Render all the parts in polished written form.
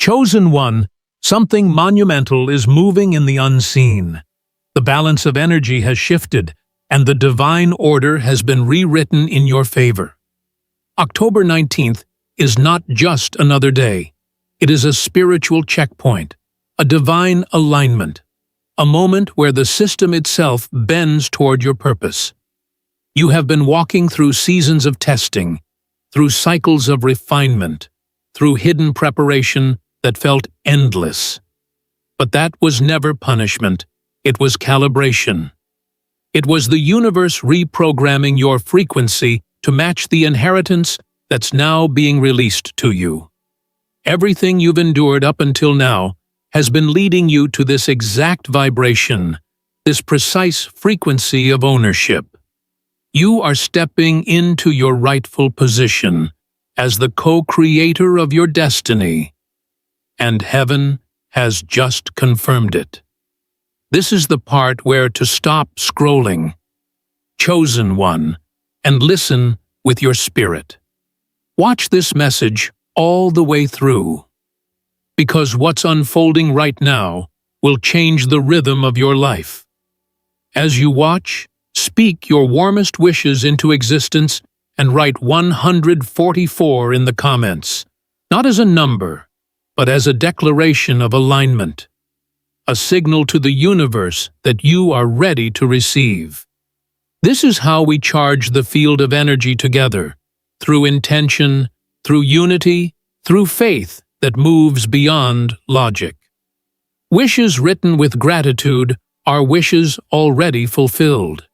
Chosen one, something monumental is moving in the unseen. The balance of energy has shifted, and the divine order has been rewritten in your favor. October 19th is not just another day. It is a spiritual checkpoint, a divine alignment, a moment where the system itself bends toward your purpose. You have been walking through seasons of testing, through cycles of refinement, through hidden preparation that felt endless. But that was never punishment. It was calibration. It was the universe reprogramming your frequency to match the inheritance that's now being released to you. Everything you've endured up until now has been leading you to this exact vibration, this precise frequency of ownership. You are stepping into your rightful position as the co-creator of your destiny, and heaven has just confirmed it. This is the part where to stop scrolling, chosen one, and listen with your spirit. Watch this message all the way through, because what's unfolding right now will change the rhythm of your life. As you watch, speak your warmest wishes into existence and write 144 in the comments, not as a number, but as a declaration of alignment, a signal to the universe that you are ready to receive. This is how we charge the field of energy together, through intention, through unity, through faith that moves beyond logic. Wishes written with gratitude are wishes already fulfilled.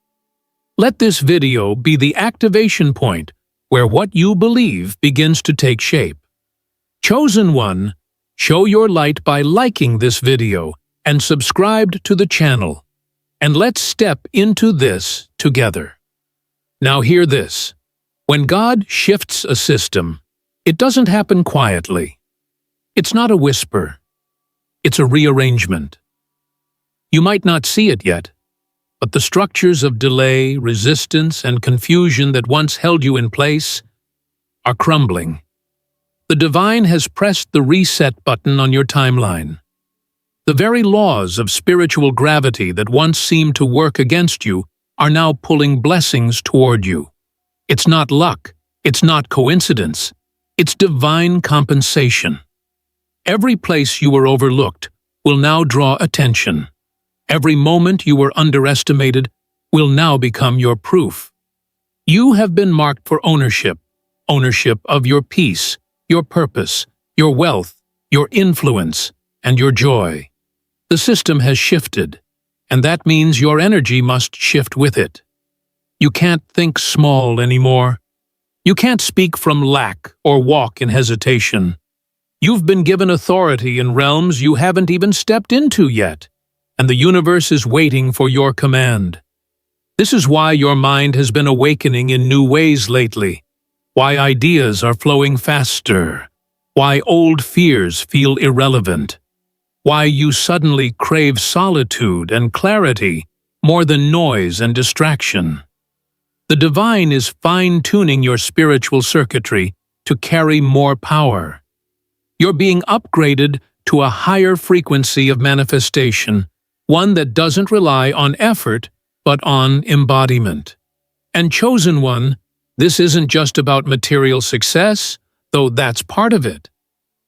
Let this video be the activation point where what you believe begins to take shape. Chosen one, show your light by liking this video and subscribe to the channel. And let's step into this together. Now hear this. When God shifts a system, it doesn't happen quietly. It's not a whisper. It's a rearrangement. You might not see it yet, but the structures of delay, resistance, and confusion that once held you in place are crumbling. The divine has pressed the reset button on your timeline. The very laws of spiritual gravity that once seemed to work against you are now pulling blessings toward you. It's not luck. It's not coincidence. It's divine compensation. Every place you were overlooked will now draw attention. Every moment you were underestimated will now become your proof. You have been marked for ownership of your peace, your purpose, your wealth, your influence, and your joy. The system has shifted, and that means your energy must shift with it. You can't think small anymore. You can't speak from lack or walk in hesitation. You've been given authority in realms you haven't even stepped into yet, and the universe is waiting for your command. This is why your mind has been awakening in new ways lately, why ideas are flowing faster, why old fears feel irrelevant, why you suddenly crave solitude and clarity more than noise and distraction. The divine is fine-tuning your spiritual circuitry to carry more power. You're being upgraded to a higher frequency of manifestation, one that doesn't rely on effort, but on embodiment. And chosen one, this isn't just about material success, though that's part of it.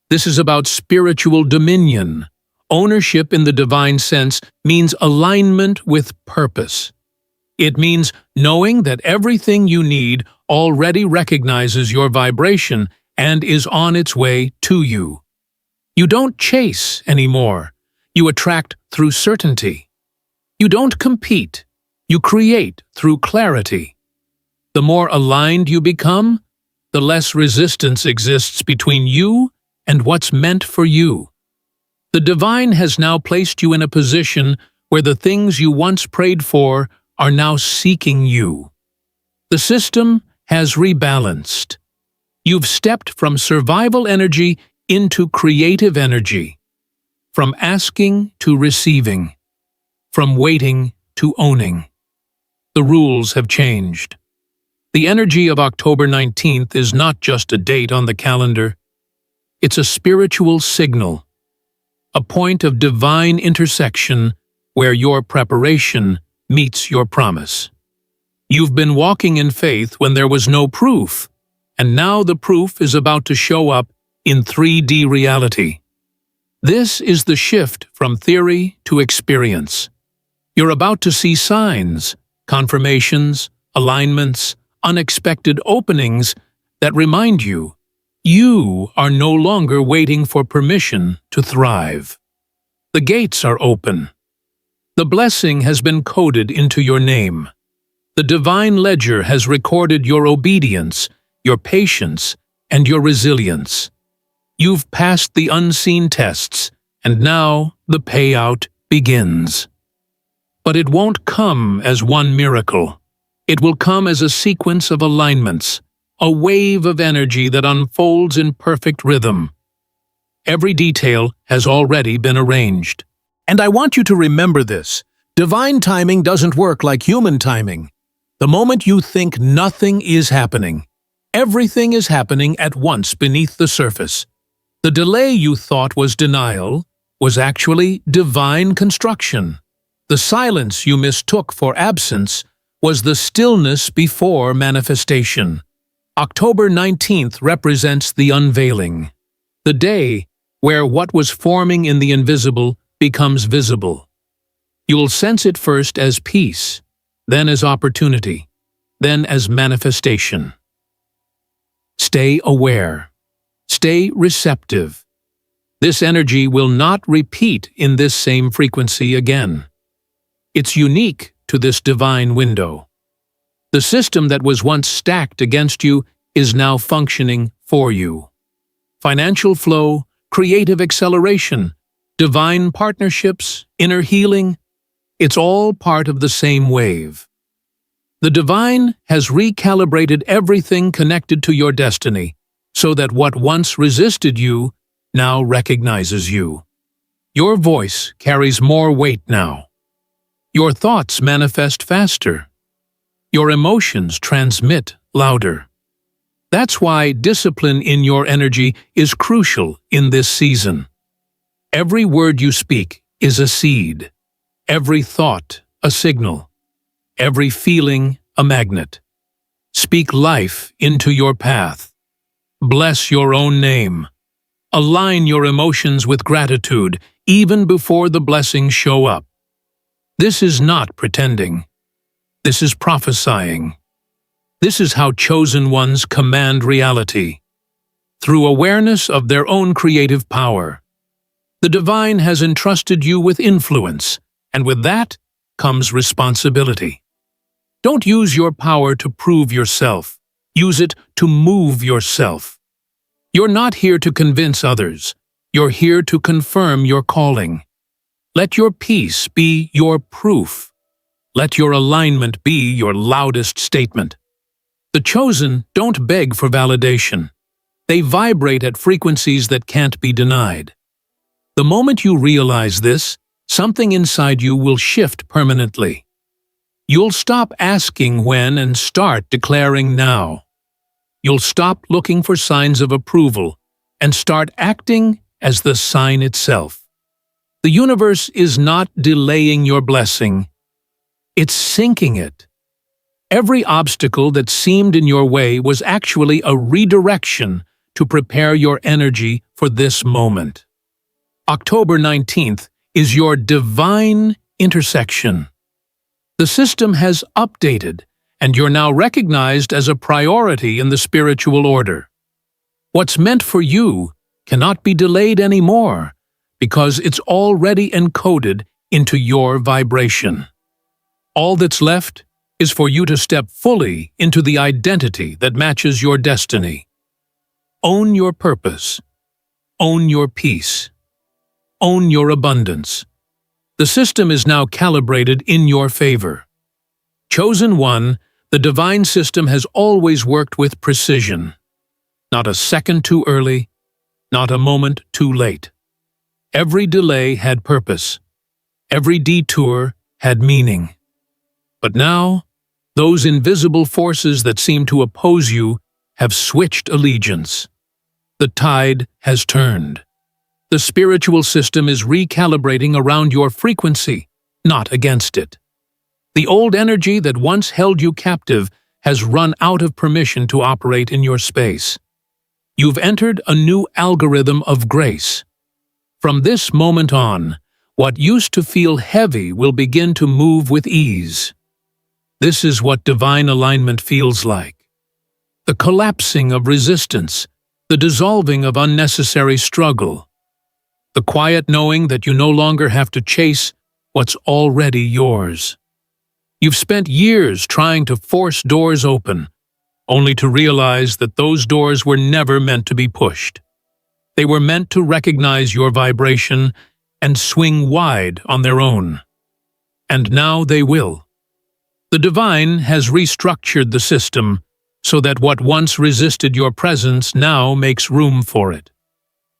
This is about spiritual dominion. Ownership in the divine sense means alignment with purpose. It means knowing that everything you need already recognizes your vibration and is on its way to you. You don't chase anymore. You attract through certainty. You don't compete. You create through clarity. The more aligned you become, the less resistance exists between you and what's meant for you. The divine has now placed you in a position where the things you once prayed for are now seeking you. The system has rebalanced. You've stepped from survival energy into creative energy, from asking to receiving, from waiting to owning. The rules have changed. The energy of October 19th is not just a date on the calendar. It's a spiritual signal, a point of divine intersection where your preparation meets your promise. You've been walking in faith when there was no proof, and now the proof is about to show up in 3D reality. This is the shift from theory to experience. You're about to see signs, confirmations, alignments, unexpected openings that remind you are no longer waiting for permission to thrive. The gates are open. The blessing has been coded into your name. The divine ledger has recorded your obedience, your patience, and your resilience. You've passed the unseen tests, and now the payout begins. But it won't come as one miracle. It will come as a sequence of alignments, a wave of energy that unfolds in perfect rhythm. Every detail has already been arranged. And I want you to remember this. Divine timing doesn't work like human timing. The moment you think nothing is happening, everything is happening at once beneath the surface. The delay you thought was denial was actually divine construction. The silence you mistook for absence was the stillness before manifestation. October 19th represents the unveiling, the day where what was forming in the invisible becomes visible. You'll sense it first as peace, then as opportunity, then as manifestation. Stay aware. Stay receptive. This energy will not repeat in this same frequency again. It's unique to this divine window. The system that was once stacked against you is now functioning for you. Financial flow, creative acceleration, divine partnerships, inner healing, it's all part of the same wave. The divine has recalibrated everything connected to your destiny, so that what once resisted you now recognizes you. Your voice carries more weight now. Your thoughts manifest faster. Your emotions transmit louder. That's why discipline in your energy is crucial in this season. Every word you speak is a seed. Every thought, a signal. Every feeling, a magnet. Speak life into your path. Bless your own name. Align your emotions with gratitude, even before the blessings show up. This is not pretending. This is prophesying. This is how chosen ones command reality. Through awareness of their own creative power. The divine has entrusted you with influence, and with that comes responsibility. Don't use your power to prove yourself. Use it to move yourself. You're not here to convince others. You're here to confirm your calling. Let your peace be your proof. Let your alignment be your loudest statement. The chosen don't beg for validation. They vibrate at frequencies that can't be denied. The moment you realize this, something inside you will shift permanently. You'll stop asking when and start declaring now. You'll stop looking for signs of approval and start acting as the sign itself. The universe is not delaying your blessing. It's syncing it. Every obstacle that seemed in your way was actually a redirection to prepare your energy for this moment. October 19th is your divine intersection. The system has updated, and you're now recognized as a priority in the spiritual order. What's meant for you cannot be delayed anymore, because it's already encoded into your vibration. All that's left is for you to step fully into the identity that matches your destiny. Own your purpose. Own your peace. Own your abundance. The system is now calibrated in your favor. Chosen one, the divine system has always worked with precision. Not a second too early, not a moment too late. Every delay had purpose. Every detour had meaning. But now, those invisible forces that seem to oppose you have switched allegiance. The tide has turned. The spiritual system is recalibrating around your frequency, not against it. The old energy that once held you captive has run out of permission to operate in your space. You've entered a new algorithm of grace. From this moment on, what used to feel heavy will begin to move with ease. This is what divine alignment feels like. The collapsing of resistance, the dissolving of unnecessary struggle, the quiet knowing that you no longer have to chase what's already yours. You've spent years trying to force doors open, only to realize that those doors were never meant to be pushed. They were meant to recognize your vibration and swing wide on their own. And now they will. The divine has restructured the system so that what once resisted your presence now makes room for it.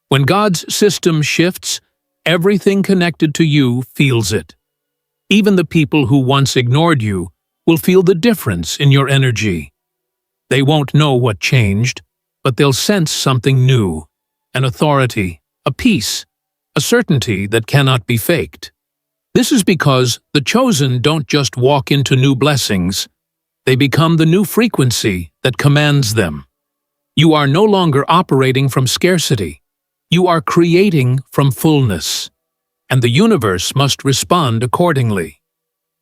When God's system shifts, everything connected to you feels it. Even the people who once ignored you will feel the difference in your energy. They won't know what changed, but they'll sense something new, an authority, a peace, a certainty that cannot be faked. This is because the chosen don't just walk into new blessings, they become the new frequency that commands them. You are no longer operating from scarcity. You are creating from fullness, and the universe must respond accordingly.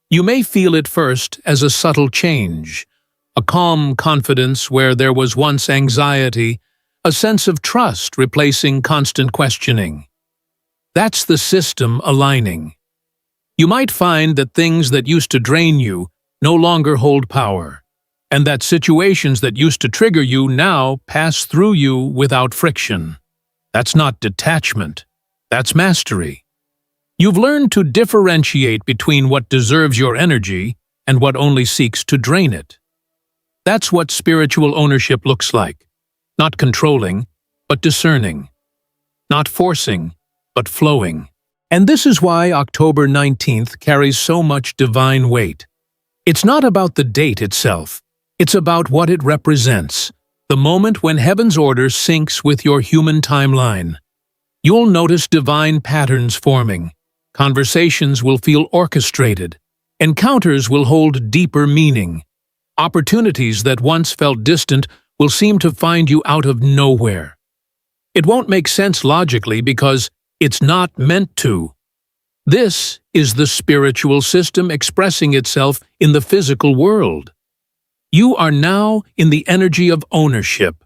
You may feel it first as a subtle change, a calm confidence where there was once anxiety, a sense of trust replacing constant questioning. That's the system aligning. You might find that things that used to drain you no longer hold power, and that situations that used to trigger you now pass through you without friction. That's not detachment, that's mastery. You've learned to differentiate between what deserves your energy and what only seeks to drain it. That's what spiritual ownership looks like. Not controlling, but discerning. Not forcing, but flowing. And this is why October 19th carries so much divine weight. It's not about the date itself. It's about what it represents. The moment when heaven's order syncs with your human timeline. You'll notice divine patterns forming. Conversations will feel orchestrated. Encounters will hold deeper meaning. Opportunities that once felt distant will seem to find you out of nowhere. It won't make sense logically because it's not meant to. This is the spiritual system expressing itself in the physical world. You are now in the energy of ownership.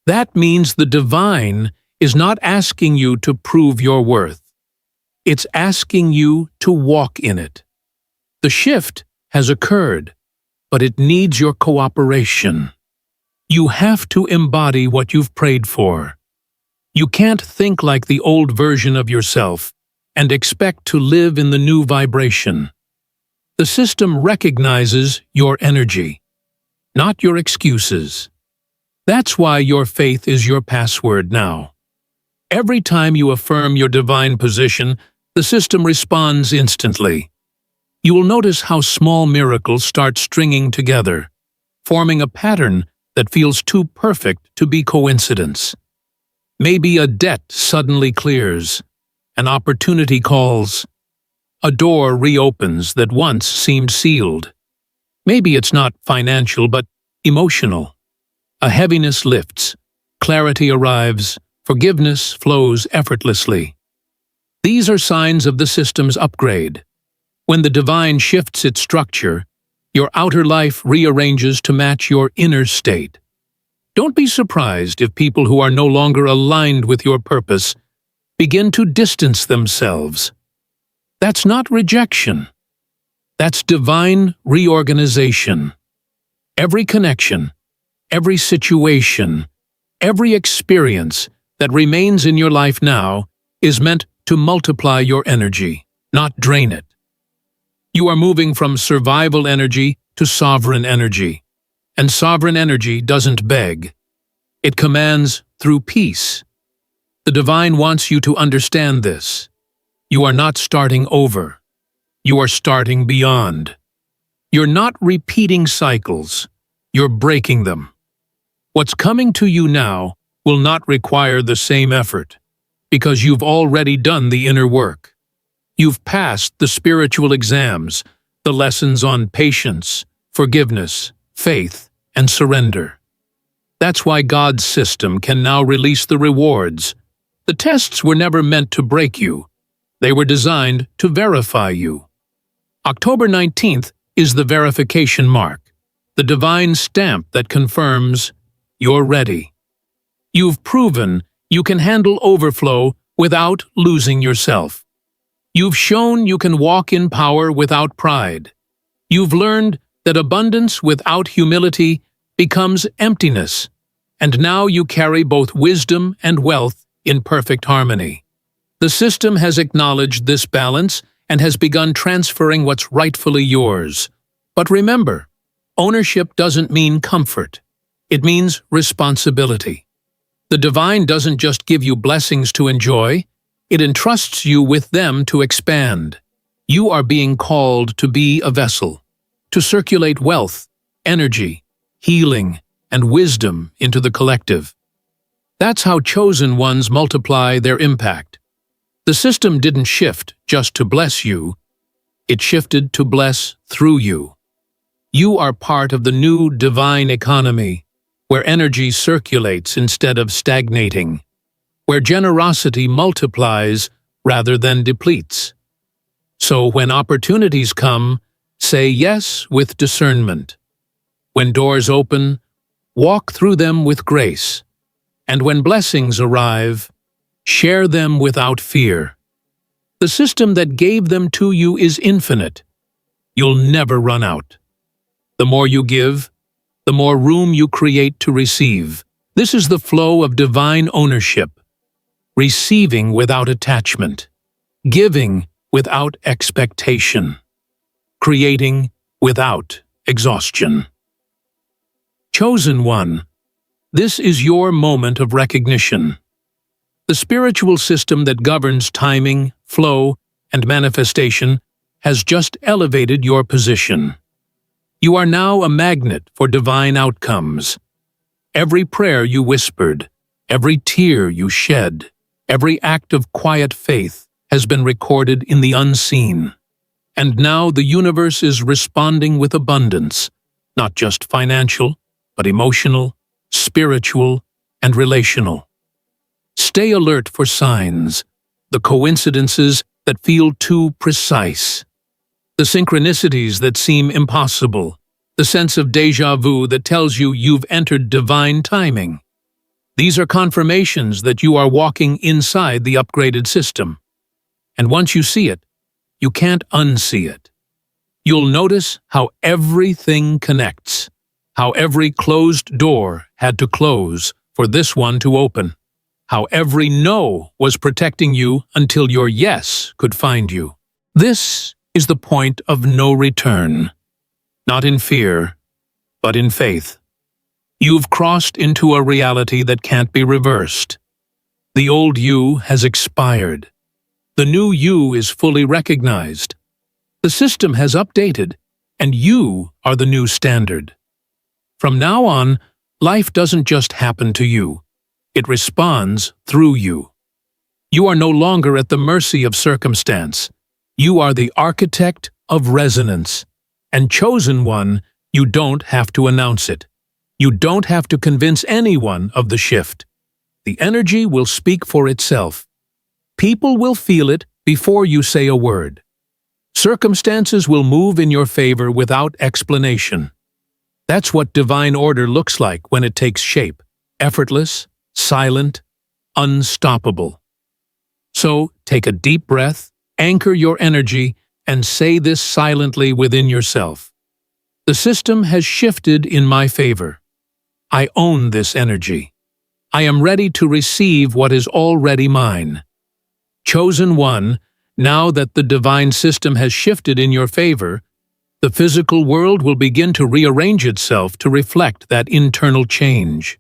That means the divine is not asking you to prove your worth. It's asking you to walk in it. The shift has occurred, but it needs your cooperation. You have to embody what you've prayed for. You can't think like the old version of yourself and expect to live in the new vibration. The system recognizes your energy, not your excuses. That's why your faith is your password now. Every time you affirm your divine position, the system responds instantly. You will notice how small miracles start stringing together, forming a pattern that feels too perfect to be coincidence. Maybe a debt suddenly clears, an opportunity calls, a door reopens that once seemed sealed. Maybe it's not financial but emotional. A heaviness lifts, clarity arrives, forgiveness flows effortlessly. These are signs of the system's upgrade. When the divine shifts its structure, your outer life rearranges to match your inner state. Don't be surprised if people who are no longer aligned with your purpose begin to distance themselves. That's not rejection. That's divine reorganization. Every connection, every situation, every experience that remains in your life now is meant to multiply your energy, not drain it. You are moving from survival energy to sovereign energy. And sovereign energy doesn't beg. It commands through peace. The divine wants you to understand this. You are not starting over. You are starting beyond. You're not repeating cycles. You're breaking them. What's coming to you now will not require the same effort, because you've already done the inner work. You've passed the spiritual exams, the lessons on patience, forgiveness, faith, and surrender. That's why God's system can now release the rewards. The tests were never meant to break you. They were designed to verify you. October 19th is the verification mark, the divine stamp that confirms you're ready. You've proven you can handle overflow without losing yourself. You've shown you can walk in power without pride. You've learned that abundance without humility becomes emptiness, and now you carry both wisdom and wealth in perfect harmony. The system has acknowledged this balance and has begun transferring what's rightfully yours. But remember, ownership doesn't mean comfort. It means responsibility. The divine doesn't just give you blessings to enjoy, it entrusts you with them to expand. You are being called to be a vessel, to circulate wealth, energy, healing, and wisdom into the collective. That's how chosen ones multiply their impact. The system didn't shift just to bless you, it shifted to bless through you. You are part of the new divine economy, where energy circulates instead of stagnating, where generosity multiplies rather than depletes. So when opportunities come, say yes with discernment. When doors open, walk through them with grace. And when blessings arrive, share them without fear. The system that gave them to you is infinite. You'll never run out. The more you give, the more room you create to receive. This is the flow of divine ownership. Receiving without attachment. Giving without expectation. Creating without exhaustion. Chosen one, this is your moment of recognition. The spiritual system that governs timing, flow, and manifestation has just elevated your position. You are now a magnet for divine outcomes. Every prayer you whispered, every tear you shed, every act of quiet faith has been recorded in the unseen. And now the universe is responding with abundance, not just financial, but emotional, spiritual, and relational. Stay alert for signs, the coincidences that feel too precise, the synchronicities that seem impossible, the sense of déjà vu that tells you you've entered divine timing. These are confirmations that you are walking inside the upgraded system. And once you see it, you can't unsee it. You'll notice how everything connects, how every closed door had to close for this one to open, how every no was protecting you until your yes could find you. This is the point of no return, not in fear, but in faith. You've crossed into a reality that can't be reversed. The old you has expired. The new you is fully recognized. The system has updated, and you are the new standard. From now on, life doesn't just happen to you. It responds through you. You are no longer at the mercy of circumstance. You are the architect of resonance. And chosen one, you don't have to announce it. You don't have to convince anyone of the shift. The energy will speak for itself. People will feel it before you say a word. Circumstances will move in your favor without explanation. That's what divine order looks like when it takes shape. Effortless, silent, unstoppable. So, take a deep breath, anchor your energy, and say this silently within yourself. The system has shifted in my favor. I own this energy. I am ready to receive what is already mine. Chosen one, now that the divine system has shifted in your favor, the physical world will begin to rearrange itself to reflect that internal change.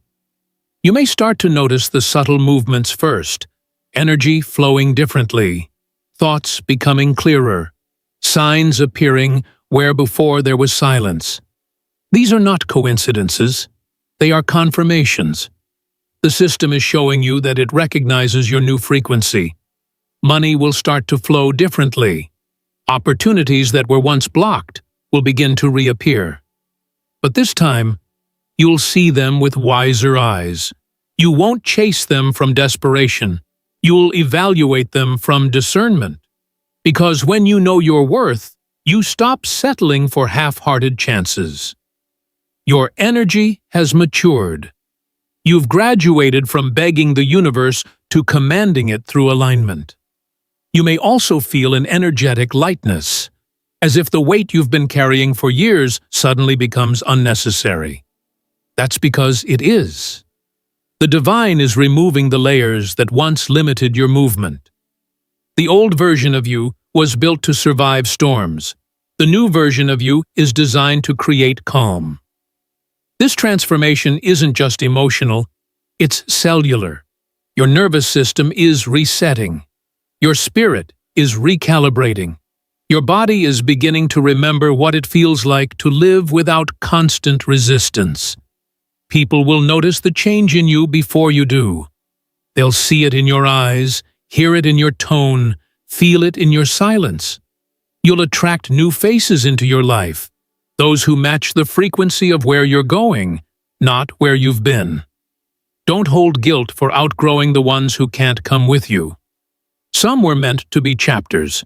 You may start to notice the subtle movements first, energy flowing differently, thoughts becoming clearer, signs appearing where before there was silence. These are not coincidences, they are confirmations. The system is showing you that it recognizes your new frequency. Money will start to flow differently. Opportunities that were once blocked will begin to reappear. But this time, you'll see them with wiser eyes. You won't chase them from desperation. You'll evaluate them from discernment. Because when you know your worth, you stop settling for half-hearted chances. Your energy has matured. You've graduated from begging the universe to commanding it through alignment. You may also feel an energetic lightness, as if the weight you've been carrying for years suddenly becomes unnecessary. That's because it is. The divine is removing the layers that once limited your movement. The old version of you was built to survive storms. The new version of you is designed to create calm. This transformation isn't just emotional, it's cellular. Your nervous system is resetting. Your spirit is recalibrating. Your body is beginning to remember what it feels like to live without constant resistance. People will notice the change in you before you do. They'll see it in your eyes, hear it in your tone, feel it in your silence. You'll attract new faces into your life, those who match the frequency of where you're going, not where you've been. Don't hold guilt for outgrowing the ones who can't come with you. Some were meant to be chapters.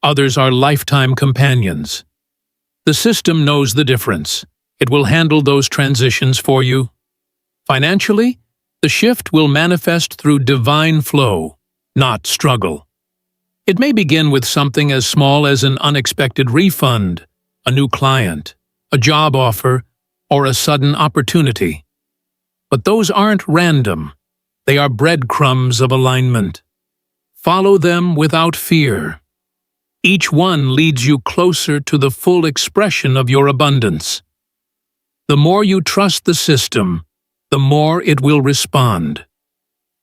Others are lifetime companions. The system knows the difference. It will handle those transitions for you. Financially, the shift will manifest through divine flow, not struggle. It may begin with something as small as an unexpected refund, a new client, a job offer, or a sudden opportunity. But those aren't random. They are breadcrumbs of alignment. Follow them without fear. Each one leads you closer to the full expression of your abundance. The more you trust the system, the more it will respond.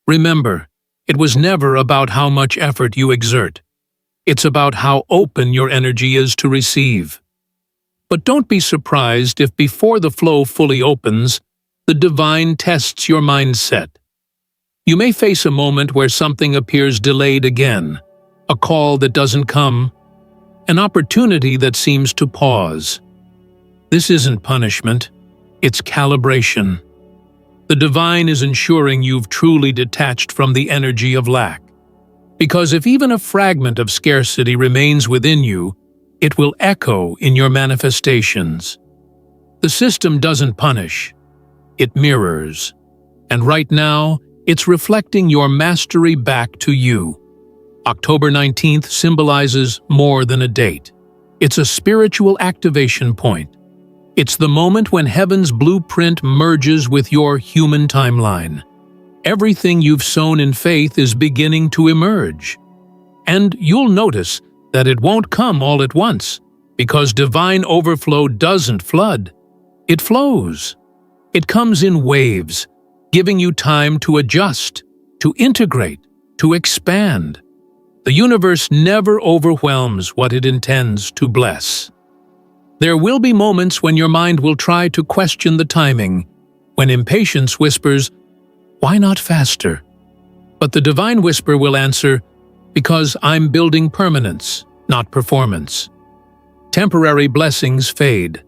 Remember, it was never about how much effort you exert. It's about how open your energy is to receive. But don't be surprised if before the flow fully opens, the divine tests your mindset. You may face a moment where something appears delayed again, a call that doesn't come, an opportunity that seems to pause. This isn't punishment, it's calibration. The divine is ensuring you've truly detached from the energy of lack. Because if even a fragment of scarcity remains within you, it will echo in your manifestations. The system doesn't punish, it mirrors. And right now, it's reflecting your mastery back to you. October 19th symbolizes more than a date. It's a spiritual activation point. It's the moment when heaven's blueprint merges with your human timeline. Everything you've sown in faith is beginning to emerge. And you'll notice that it won't come all at once, because divine overflow doesn't flood. It flows. It comes in waves, giving you time to adjust, to integrate, to expand. The universe never overwhelms what it intends to bless. There will be moments when your mind will try to question the timing, when impatience whispers, "Why not faster?" But the divine whisper will answer, "Because I'm building permanence, not performance." Temporary blessings fade.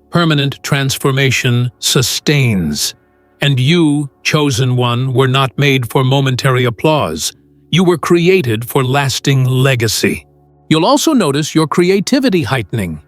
Permanent transformation sustains. And you, chosen one, were not made for momentary applause. You were created for lasting legacy. You'll also notice your creativity heightening.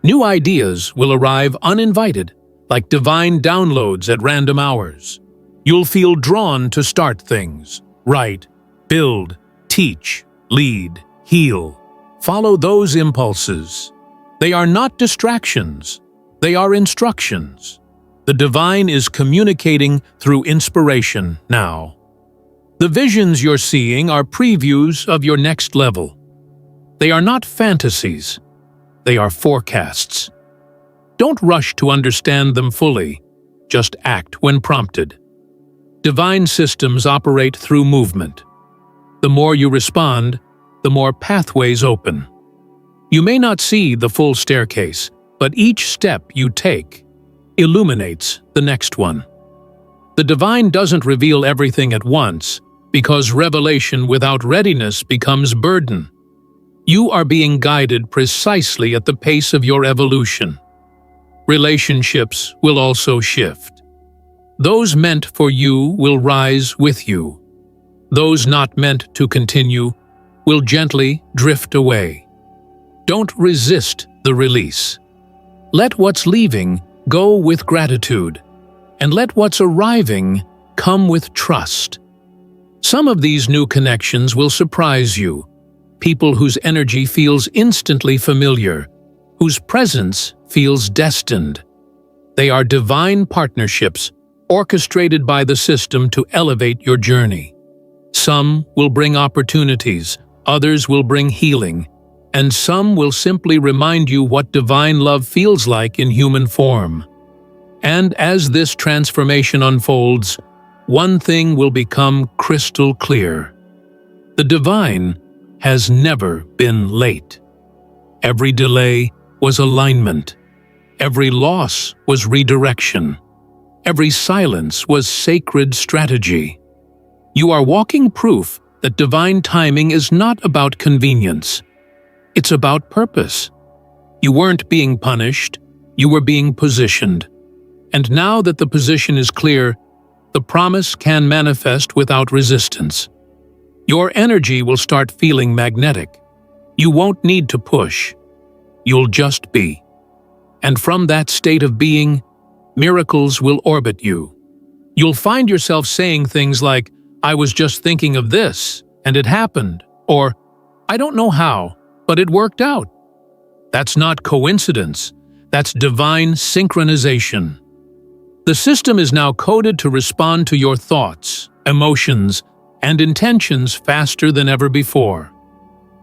New ideas will arrive uninvited, like divine downloads at random hours. You'll feel drawn to start things, write, build, teach, lead, heal. Follow those impulses. They are not distractions. They are instructions. The divine is communicating through inspiration now. The visions you're seeing are previews of your next level. They are not fantasies. They are forecasts. Don't rush to understand them fully. Just act when prompted. Divine systems operate through movement. The more you respond, the more pathways open. You may not see the full staircase, but each step you take illuminates the next one. The divine doesn't reveal everything at once, because revelation without readiness becomes burden. You are being guided precisely at the pace of your evolution. Relationships will also shift. Those meant for you will rise with you. Those not meant to continue will gently drift away. Don't resist the release. Let what's leaving go with gratitude, and let what's arriving come with trust. Some of these new connections will surprise you. People whose energy feels instantly familiar, whose presence feels destined. They are divine partnerships orchestrated by the system to elevate your journey. Some will bring opportunities, others will bring healing, and some will simply remind you what divine love feels like in human form. And as this transformation unfolds, one thing will become crystal clear. The divine has never been late. Every delay was alignment. Every loss was redirection. Every silence was sacred strategy. You are walking proof that divine timing is not about convenience. It's about purpose. You weren't being punished, you were being positioned. And now that the position is clear, the promise can manifest without resistance. Your energy will start feeling magnetic. You won't need to push. You'll just be. And from that state of being, miracles will orbit you. You'll find yourself saying things like, "I was just thinking of this, and it happened," or "I don't know how, but it worked out." That's not coincidence. That's divine synchronization. The system is now coded to respond to your thoughts, emotions, and intentions faster than ever before.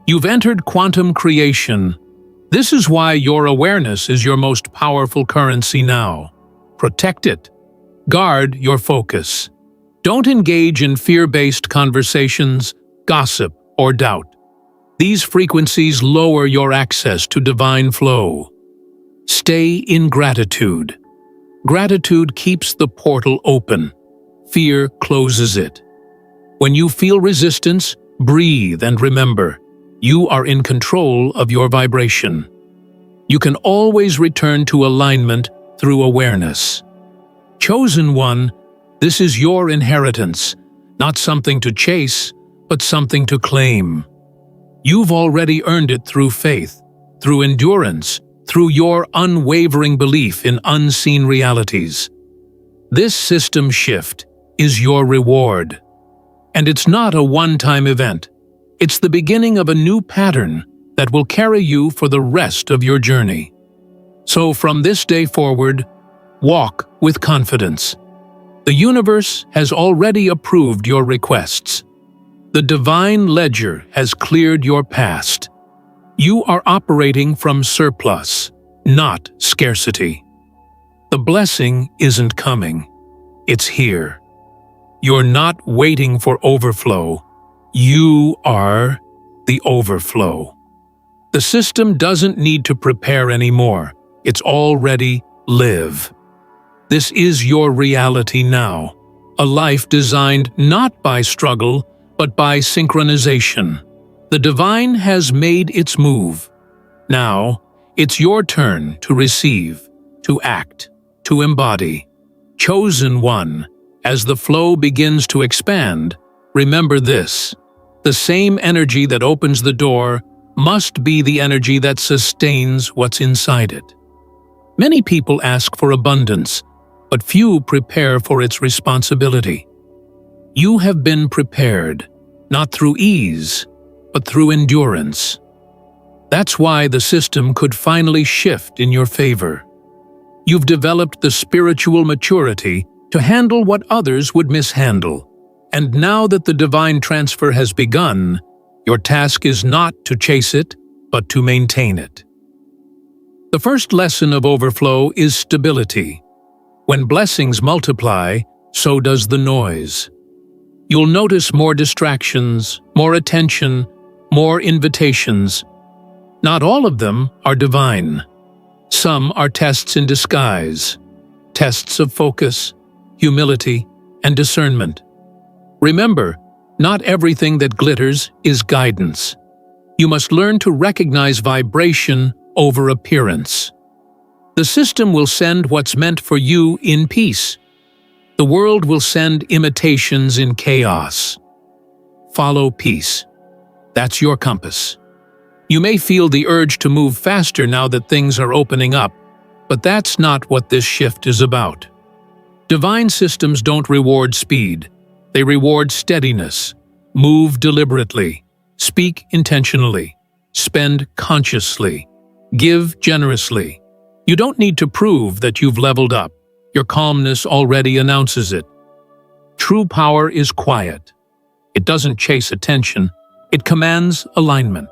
You've entered quantum creation. This is why your awareness is your most powerful currency now. Protect it. Guard your focus. Don't engage in fear-based conversations, gossip, or doubt. These frequencies lower your access to divine flow. Stay in gratitude. Gratitude keeps the portal open. Fear closes it. When you feel resistance, breathe and remember, you are in control of your vibration. You can always return to alignment through awareness. Chosen one, this is your inheritance, not something to chase, but something to claim. You've already earned it through faith, through endurance, through your unwavering belief in unseen realities. This system shift is your reward. And it's not a one-time event. It's the beginning of a new pattern that will carry you for the rest of your journey. So from this day forward, walk with confidence. The universe has already approved your requests. The divine ledger has cleared your past. You are operating from surplus, not scarcity. The blessing isn't coming. It's here. You're not waiting for overflow. You are the overflow. The system doesn't need to prepare anymore. It's already live. This is your reality now. A life designed not by struggle, but by synchronization. The divine has made its move. Now, it's your turn to receive, to act, to embody. Chosen one, as the flow begins to expand, remember this: the same energy that opens the door must be the energy that sustains what's inside it. Many people ask for abundance, but few prepare for its responsibility. You have been prepared, not through ease, but through endurance. That's why the system could finally shift in your favor. You've developed the spiritual maturity to handle what others would mishandle. And now that the divine transfer has begun, your task is not to chase it, but to maintain it. The first lesson of overflow is stability. When blessings multiply, so does the noise. You'll notice more distractions, more attention, more invitations. Not all of them are divine. Some are tests in disguise, tests of focus, humility, and discernment. Remember, not everything that glitters is guidance. You must learn to recognize vibration over appearance. The system will send what's meant for you in peace. The world will send imitations in chaos. Follow peace. That's your compass. You may feel the urge to move faster now that things are opening up, but that's not what this shift is about. Divine systems don't reward speed. They reward steadiness. Move deliberately. Speak intentionally. Spend consciously. Give generously. You don't need to prove that you've leveled up. Your calmness already announces it. True power is quiet. It doesn't chase attention. It commands alignment.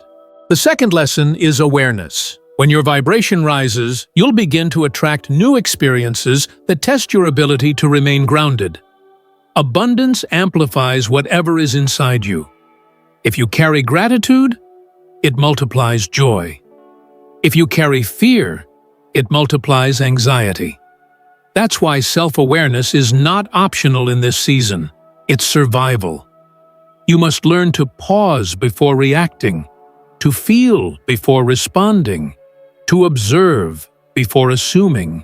The second lesson is awareness. When your vibration rises, you'll begin to attract new experiences that test your ability to remain grounded. Abundance amplifies whatever is inside you. If you carry gratitude, it multiplies joy. If you carry fear, it multiplies anxiety. That's why self-awareness is not optional in this season. It's survival. You must learn to pause before reacting, to feel before responding, to observe before assuming.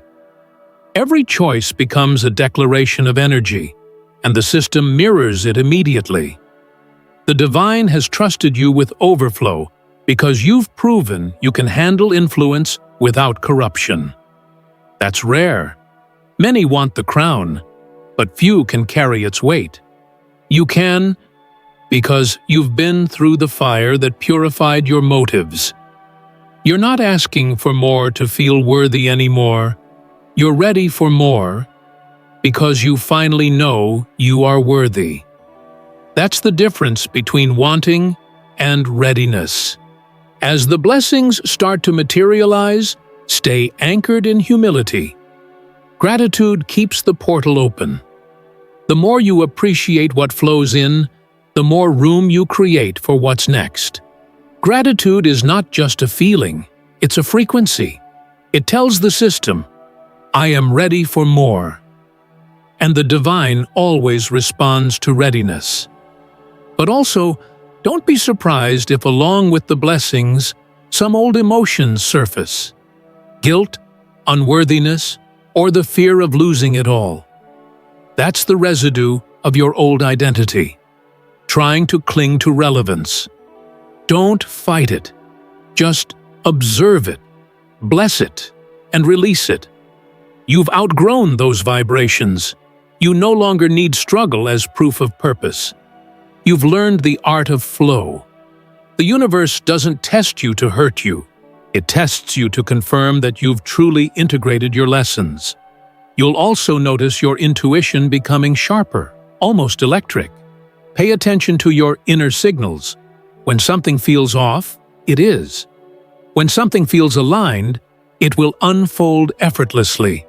Every choice becomes a declaration of energy, and the system mirrors it immediately. The divine has trusted you with overflow because you've proven you can handle influence without corruption. That's rare. Many want the crown, but few can carry its weight. You can, because you've been through the fire that purified your motives. You're not asking for more to feel worthy anymore. You're ready for more because you finally know you are worthy. That's the difference between wanting and readiness. As the blessings start to materialize, stay anchored in humility. Gratitude keeps the portal open. The more you appreciate what flows in, the more room you create for what's next. Gratitude is not just a feeling, it's a frequency. It tells the system, I am ready for more. And the divine always responds to readiness. But also, don't be surprised if along with the blessings, some old emotions surface. Guilt, unworthiness, or the fear of losing it all. That's the residue of your old identity, trying to cling to relevance. Don't fight it. Just observe it, bless it, and release it. You've outgrown those vibrations. You no longer need struggle as proof of purpose. You've learned the art of flow. The universe doesn't test you to hurt you. It tests you to confirm that you've truly integrated your lessons. You'll also notice your intuition becoming sharper, almost electric. Pay attention to your inner signals. When something feels off, it is. When something feels aligned, it will unfold effortlessly.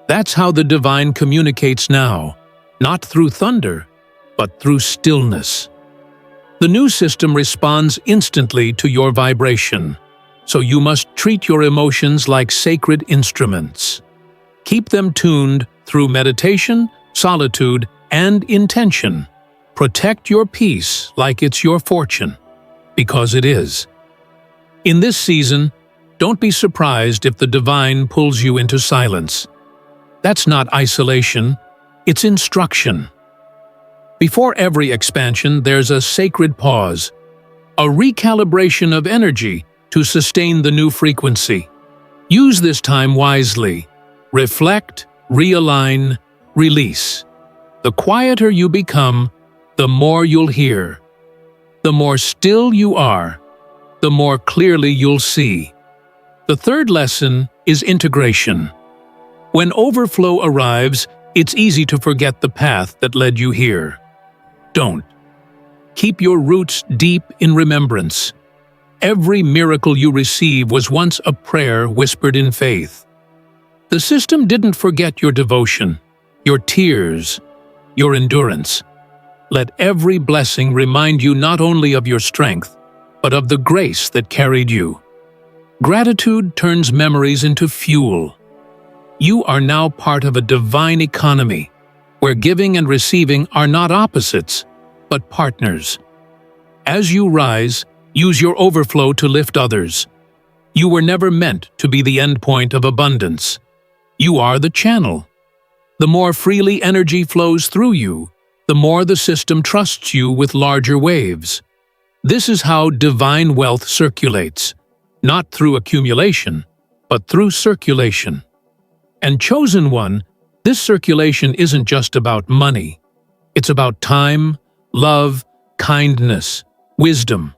That's how the divine communicates now, not through thunder, but through stillness. The new system responds instantly to your vibration, so you must treat your emotions like sacred instruments. Keep them tuned through meditation, solitude, and intention. Protect your peace like it's your fortune, because it is. In this season, don't be surprised if the divine pulls you into silence. That's not isolation, it's instruction. Before every expansion, there's a sacred pause, a recalibration of energy to sustain the new frequency. Use this time wisely. Reflect, realign, release. The quieter you become, the more you'll hear. The more still you are, the more clearly you'll see. The third lesson is integration. When overflow arrives, it's easy to forget the path that led you here. Don't. Keep your roots deep in remembrance. Every miracle you receive was once a prayer whispered in faith. The system didn't forget your devotion, your tears, your endurance. Let every blessing remind you not only of your strength, but of the grace that carried you. Gratitude turns memories into fuel. You are now part of a divine economy, where giving and receiving are not opposites, but partners. As you rise, use your overflow to lift others. You were never meant to be the endpoint of abundance. You are the channel. The more freely energy flows through you, the more the system trusts you with larger waves. This is how divine wealth circulates, not through accumulation, but through circulation. And chosen one, this circulation isn't just about money. It's about time, love, kindness, wisdom.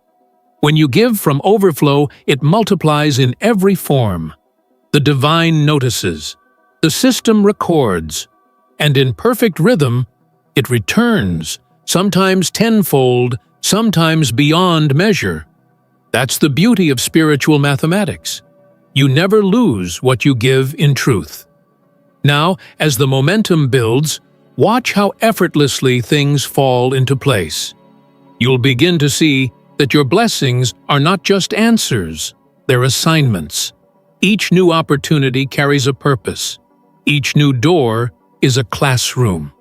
When you give from overflow, it multiplies in every form. The divine notices, the system records, and in perfect rhythm, it returns, sometimes tenfold, sometimes beyond measure. That's the beauty of spiritual mathematics. You never lose what you give in truth. Now, as the momentum builds, watch how effortlessly things fall into place. You'll begin to see that your blessings are not just answers, they're assignments. Each new opportunity carries a purpose. Each new door is a classroom.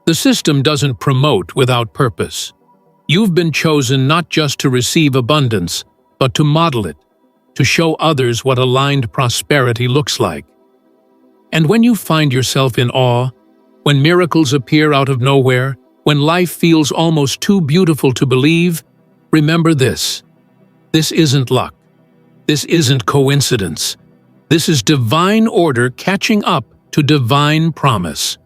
The system doesn't promote without purpose. You've been chosen not just to receive abundance, but to model it, to show others what aligned prosperity looks like. And when you find yourself in awe, when miracles appear out of nowhere, when life feels almost too beautiful to believe, remember this. This isn't luck. This isn't coincidence. This is divine order catching up to divine promise.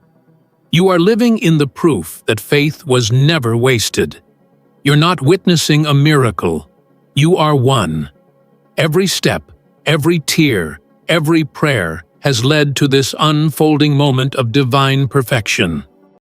You are living in the proof that faith was never wasted. You're not witnessing a miracle. You are one. Every step, every tear, every prayer has led to this unfolding moment of divine perfection.